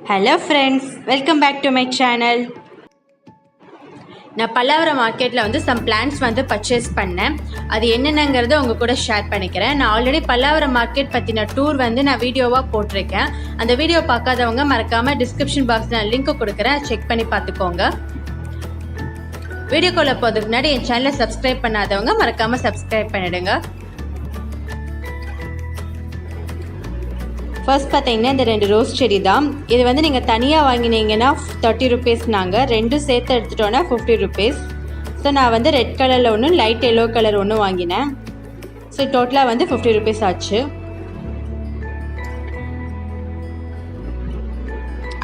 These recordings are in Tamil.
Hello friends, welcome back to my channel. நான் பல்லாவரம் மார்க்கெட்டில் வந்து சம் பிளான்ட்ஸ் வந்து பர்ச்சேஸ் பண்ணேன். அது என்னென்னங்கிறத உங்கள் கூட ஷேர் பண்ணிக்கிறேன். நான் ஆல்ரெடி பல்லாவரம் மார்க்கெட் பற்றின டூர் வந்து நான் வீடியோவாக போட்டிருக்கேன். அந்த வீடியோ பார்க்காதவங்க மறக்காமல் டிஸ்கிரிப்ஷன் பாக்ஸில் நான் லிங்க் கொடுக்குறேன், செக் பண்ணி பார்த்துக்கோங்க. வீடியோக்குள்ளே போகிறதுக்கு முன்னாடி என் சேனலை சப்ஸ்கிரைப் பண்ணாதவங்க மறக்காமல் சப்ஸ்கிரைப் பண்ணிவிடுங்க. ஃபர்ஸ்ட் பார்த்தீங்கன்னா இந்த 2 ரோஸ் செடி தான். இது வந்து நீங்கள் தனியாக வாங்கினீங்கன்னா 30 ருபீஸ்னாங்க, ரெண்டும் சேர்த்து எடுத்துட்டோன்னா 50 ருபீஸ். ஸோ நான் வந்து ரெட் கலரில் ஒன்று, லைட் எல்லோ கலர் ஒன்று வாங்கினேன். ஸோ டோட்டலாக வந்து 50 ருபீஸ் ஆச்சு.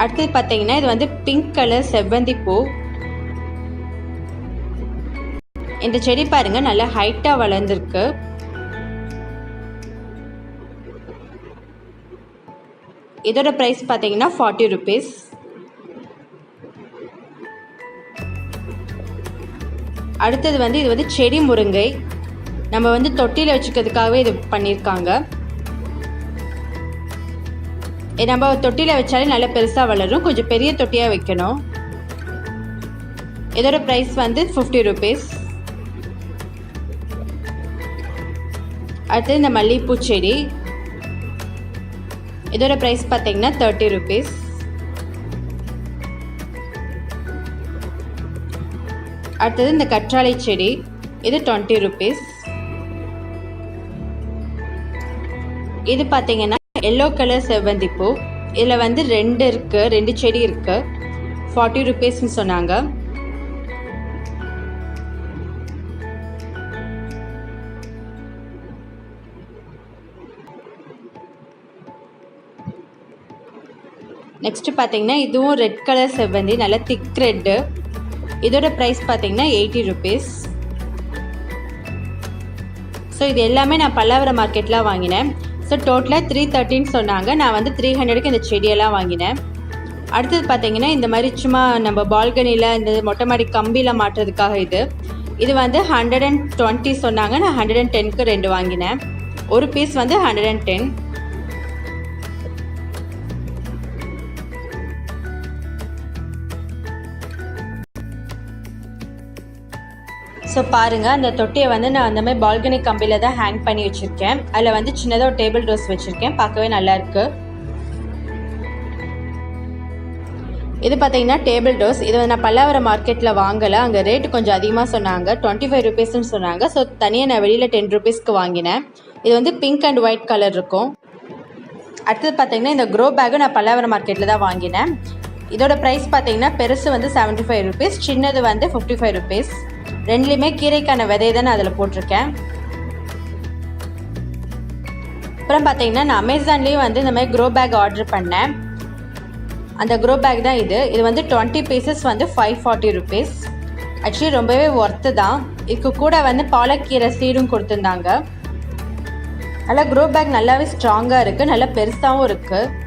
அடுத்தது பார்த்தீங்கன்னா இது வந்து பிங்க் கலர் செவ்வந்தி பூ. இந்த செடி பாருங்கள் நல்லா ஹைட்டாக வளர்ந்துருக்கு. இதோட ப்ரைஸ் பார்த்தீங்கன்னா 40 ருபீஸ். அடுத்தது வந்து இது வந்து செடி முருங்கை. நம்ம வந்து தொட்டியில் வச்சுக்கிறதுக்காகவே இது பண்ணியிருக்காங்க. நம்ம தொட்டியில் வச்சாலே நல்லா பெருசாக வளரும், கொஞ்சம் பெரிய தொட்டியாக வைக்கணும். இதோட ப்ரைஸ் வந்து 50 ருபீஸ். அடுத்தது இந்த மல்லிகைப்பூ செடி. இதோட ப்ரைஸ் பார்த்தீங்கன்னா 30 ருபீஸ். அடுத்தது இந்த கற்றாழை செடி, இது 20 ருபீஸ். இது பார்த்தீங்கன்னா எல்லோ கலர் செவ்வந்தி பூ. இதில் வந்து 2 செடி இருக்கு, 40 ருபீஸ்ன்னு சொன்னாங்க. நெக்ஸ்ட்டு பார்த்தீங்கன்னா இதுவும் ரெட் கலர் செவ்வந்தி, நல்ல திக் ரெட்டு. இதோட ப்ரைஸ் பார்த்தீங்கன்னா 80 ருபீஸ். ஸோ இது எல்லாமே நான் பல்லாவரம் மார்க்கெட்டில் வாங்கினேன். ஸோ டோட்டலாக 330 சொன்னாங்க. நான் வந்து 300க்கு இந்த செடியெல்லாம் வாங்கினேன். அடுத்தது பார்த்தீங்கன்னா இந்த மாதிரி சும்மா நம்ம பால்கனியில் இந்த மொட்டை மாடி கம்பியில் மாட்டுறதுக்காக இது வந்து 120 சொன்னாங்க. நான் 110க்கு 2 வாங்கினேன். ஒரு பீஸ் வந்து 110. ஸோ பாருங்கள், அந்த தொட்டியை வந்து நான் அந்த மாதிரி பால்கனி கம்பியில் தான் ஹேங் பண்ணி வச்சுருக்கேன். அதில் வந்து சின்னதாக ஒரு டேபிள் ரோஸ் வச்சுருக்கேன், பார்க்கவே நல்லாயிருக்கு. இது பார்த்தீங்கன்னா டேபிள் ரோஸ். இது வந்து நான் பல்லாவரம் மார்க்கெட்டில் வாங்கலை, அங்கே ரேட்டு கொஞ்சம் அதிகமாக சொன்னாங்க, 25 ருபீஸ்ன்னு சொன்னாங்க. ஸோ தனியாக நான் வெளியில் 10 ருபீஸ்க்கு வாங்கினேன். இது வந்து பிங்க் அண்ட் ஒயிட் கலர் இருக்கும். அடுத்தது பார்த்தீங்கன்னா இந்த க்ரோ பேக்கும் நான் பல்லாவரம் மார்க்கெட்டில் தான் வாங்கினேன். இதோட ப்ரைஸ் பார்த்தீங்கன்னா பெருசு வந்து 75 ருபீஸ், சின்னது வந்து 55 ருபீஸ். ரெண்டுலேயுமே கீரைக்கான விதையை தான் நான் அதில் போட்டிருக்கேன். அப்புறம் பார்த்தீங்கன்னா நான் அமேசான்லேயும் வந்து இந்த மாதிரி க்ரோ பேக் ஆர்டர் பண்ணேன். அந்த க்ரோ பேக் தான் இது வந்து 20 பீசஸ் வந்து 540 ருபீஸ். ஆக்சுவலி ரொம்பவே ஒர்த்து தான். இதுக்கு கூட வந்து பாலக்கீரை சீடும் கொடுத்துருந்தாங்க. நல்லா க்ரோ பேக் நல்லாவே ஸ்ட்ராங்காக இருக்குது, நல்லா பெருசாகவும் இருக்குது.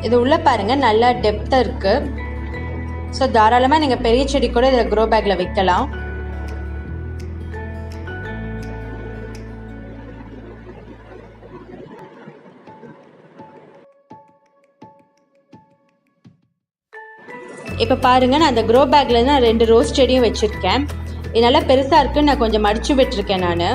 இது உள்ளே பாருங்கள் நல்லா டெப்த்தாக இருக்குது. ஸோ தாராளமாக நீங்கள் பெரிய செடி கூட இதில் க்ரோ பேக்கில் வைக்கலாம். இப்போ பாருங்கள், நான் அந்த க்ரோ பேக்கில் நான் 2 ரோஸ் செடியும் வச்சுருக்கேன். இது நல்லா பெருசாக இருக்குன்னு நான் கொஞ்சம் மடித்து விட்டுருக்கேன் நான்.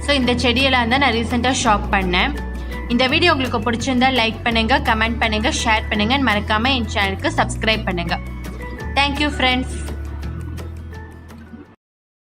ஸோ இந்த செடியெல்லாம் தான் நான் ரீசெண்டாக ஷாப் பண்ணேன். இந்த வீடியோ உங்களுக்கு பிடிச்சிருந்தா லைக் பண்ணுங்கள், கமெண்ட் பண்ணுங்கள், ஷேர் பண்ணுங்கள், மறக்காமல் என் சேனலுக்கு சப்ஸ்கிரைப் பண்ணுங்கள். Thank you friends.